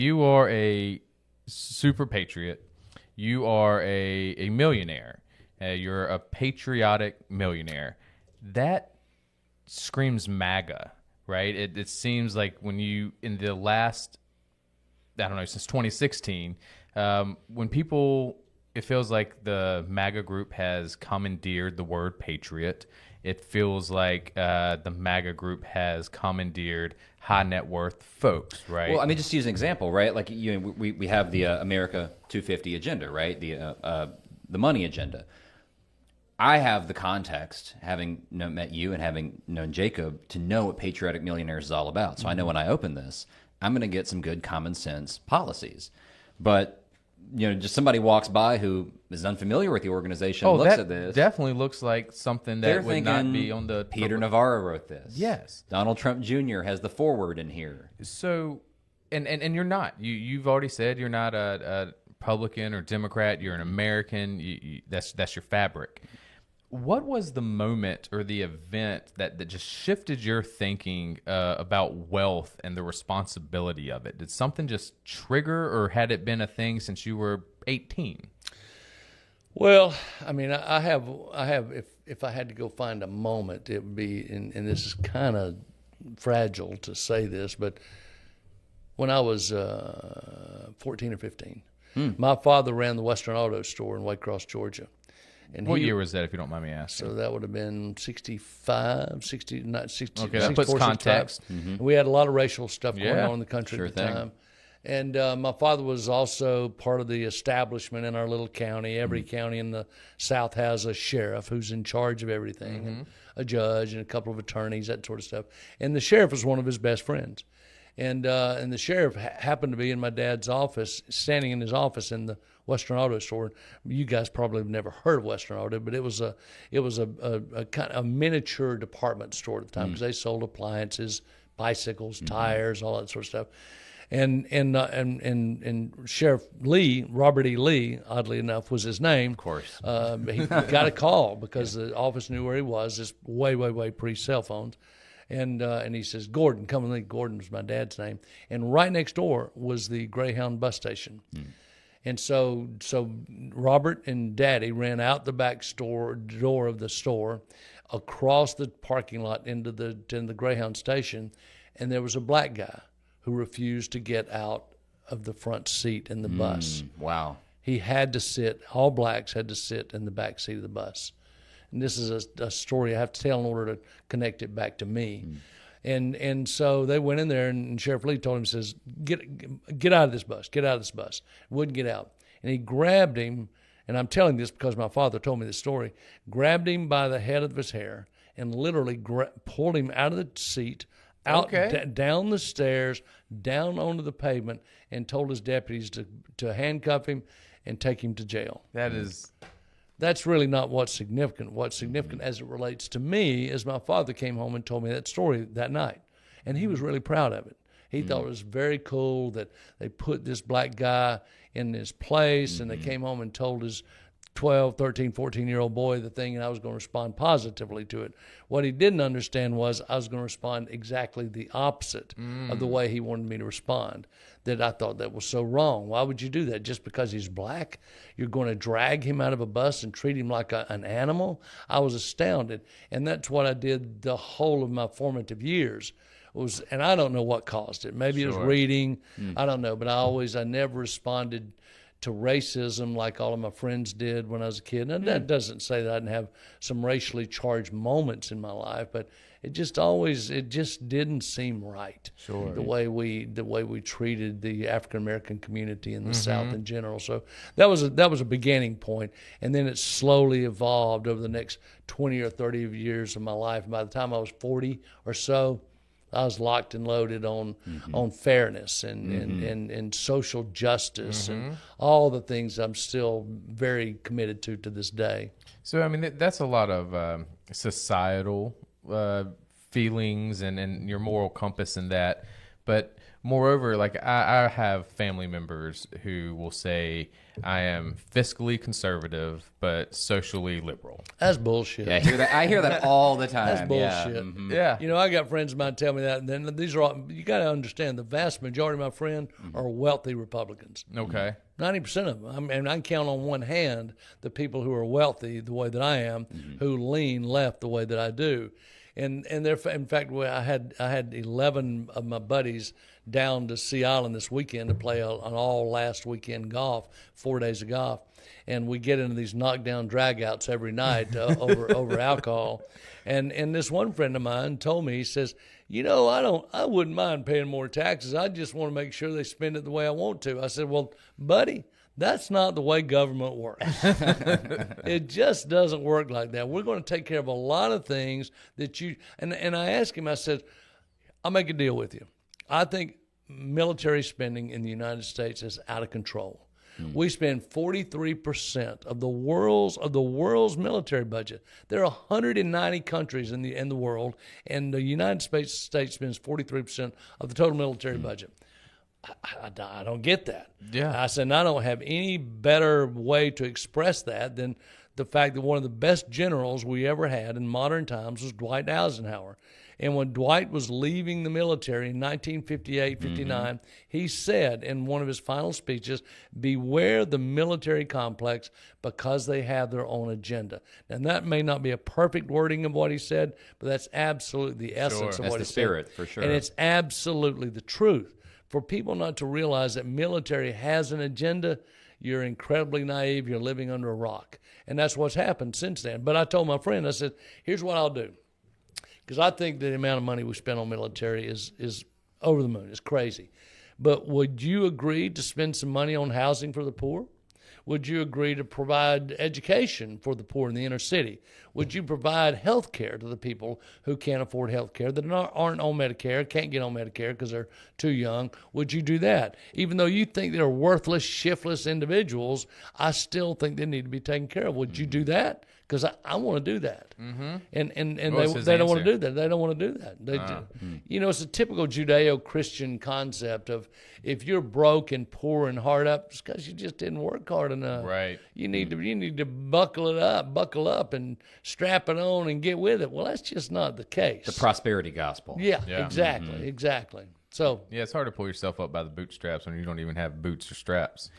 You are a super patriot. You are a millionaire. You're a patriotic millionaire. That screams MAGA, right? It seems like when you, in the last, I don't know, since 2016, when people, it feels like the MAGA group has commandeered the word patriot. It feels like the MAGA group has commandeered high net worth folks, right? Well, I mean, just to use an example, right? Like we have the America 250 agenda, right? The money agenda. I have the context, having met you and having known Jacob, to know what Patriotic Millionaires is all about. So I know when I open this, I'm going to get some good common sense policies. But just somebody walks by who is unfamiliar with the organization, looks at this. Definitely looks like something that would not be on the. Peter Navarro wrote this. Yes. Donald Trump Jr. has the foreword in here. So, and you're not. You've already said you're not a Republican or Democrat. You're an American. That's your fabric. What was the moment or the event that just shifted your thinking about wealth and the responsibility of it? Did something just trigger, or had it been a thing since you were 18? Well, I mean, I have. If I had to go find a moment, it would be, and this is kind of fragile to say this, but when I was 14 or 15, my father ran the Western Auto Store in Waycross, Georgia. And what year was that, if you don't mind me asking? So that would have been 65, 60, not 60. Okay, that puts context. Mm-hmm. We had a lot of racial stuff going on in the country Sure at the thing. time. And my father was also part of the establishment in our little county. Every county in the South has a sheriff who's in charge of everything, and a judge and a couple of attorneys, that sort of stuff. And the sheriff was one of his best friends. And the sheriff happened to be in my dad's office, standing in his office in the Western Auto Store. You guys probably have never heard of Western Auto, but it was a kind of a miniature department store at the time, because they sold appliances, bicycles, tires, all that sort of stuff. And Sheriff Lee, Robert E. Lee, oddly enough, was his name. Of course. He got a call because the office knew where he was. This way pre-cell phones. And he says, Gordon, come with me. Gordon was my dad's name. And right next door was the Greyhound bus station. And so Robert and Daddy ran out the back door of the store, across the parking lot into the Greyhound station, and there was a black guy who refused to get out of the front seat in the bus. Wow. He had to sit, all blacks had to sit in the back seat of the bus. And this is a story I have to tell in order to connect it back to me. And so they went in there, and Sheriff Lee told him, says, get out of this bus, get out of this bus. Wouldn't get out. And he grabbed him, and I'm telling this because my father told me this story, grabbed him by the head of his hair and literally pulled him out of the seat, out down the stairs, down onto the pavement, and told his deputies to handcuff him and take him to jail. That's really not what's significant. What's significant as it relates to me is my father came home and told me that story that night, and he was really proud of it. He thought it was very cool that they put this black guy in his place, and they came home and told his 12, 13, 14-year-old boy the thing, and I was going to respond positively to it. What he didn't understand was I was going to respond exactly the opposite of the way he wanted me to respond, that I thought that was so wrong. Why would you do that? Just because he's black, you're going to drag him out of a bus and treat him like an animal? I was astounded, and that's what I did the whole of my formative years. And I don't know what caused it. Maybe it was reading. I don't know, but I never responded to racism like all of my friends did when I was a kid. And that doesn't say that I didn't have some racially charged moments in my life, but it just didn't seem right. Sure. The way we treated the African American community in the South in general. So that was a beginning point, and then it slowly evolved over the next 20 or 30 years of my life. And by the time I was 40 or so, I was locked and loaded on fairness and social justice and all the things I'm still very committed to this day. So, I mean, that's a lot of societal feelings and your moral compass in that. But Moreover, like I have family members who will say I am fiscally conservative but socially liberal. That's bullshit. Yeah, I hear that all the time. That's bullshit. Yeah. Mhm. Yeah. You know, I got friends of mine tell me that, and then these are all, you got to understand, the vast majority of my friends are wealthy Republicans. Okay. 90% of them. I mean, I can count on one hand the people who are wealthy the way that I am, who lean left the way that I do. And they're, in fact, I had 11 of my buddies down to Sea Island this weekend to play an all last weekend golf, 4 days of golf, and we get into these knockdown dragouts every night over alcohol. And this one friend of mine told me, he says, you know, I wouldn't mind paying more taxes. I just want to make sure they spend it the way I want to. I said, well, buddy, that's not the way government works. It just doesn't work like that. We're going to take care of a lot of things that you, and I asked him, I said, I'll make a deal with you. I think military spending in the United States is out of control. We spend 43% of the world's military budget. There are 190 countries in the world, and the United States spends 43% of the total military budget. I don't get that. Yeah. I said, I don't have any better way to express that than the fact that one of the best generals we ever had in modern times was Dwight Eisenhower. And when Dwight was leaving the military in 1958, 59, he said in one of his final speeches, beware the military complex because they have their own agenda. And that may not be a perfect wording of what he said, but that's absolutely the essence of That's what the he spirit, said. for sure. And it's absolutely the truth. For people not to realize that military has an agenda, you're incredibly naive. You're living under a rock. And that's what's happened since then. But I told my friend, I said, here's what I'll do. Because I think the amount of money we spend on military is over the moon. It's crazy. But would you agree to spend some money on housing for the poor? Would you agree to provide education for the poor in the inner city? Would you provide health care to the people who can't afford health care, that aren't on Medicare, can't get on Medicare because they're too young? Would you do that? Even though you think they're worthless, shiftless individuals, I still think they need to be taken care of. Would you do that? Because I want to do that. Mm-hmm. And they don't want to do that. They don't want to do that. They You know, it's a typical Judeo-Christian concept of if you're broke and poor and hard up, it's because you just didn't work hard enough. Right. You need to buckle up and strap it on and get with it. Well, that's just not the case. The prosperity gospel. Yeah, Yeah. exactly. So Yeah, it's hard to pull yourself up by the bootstraps when you don't even have boots or straps.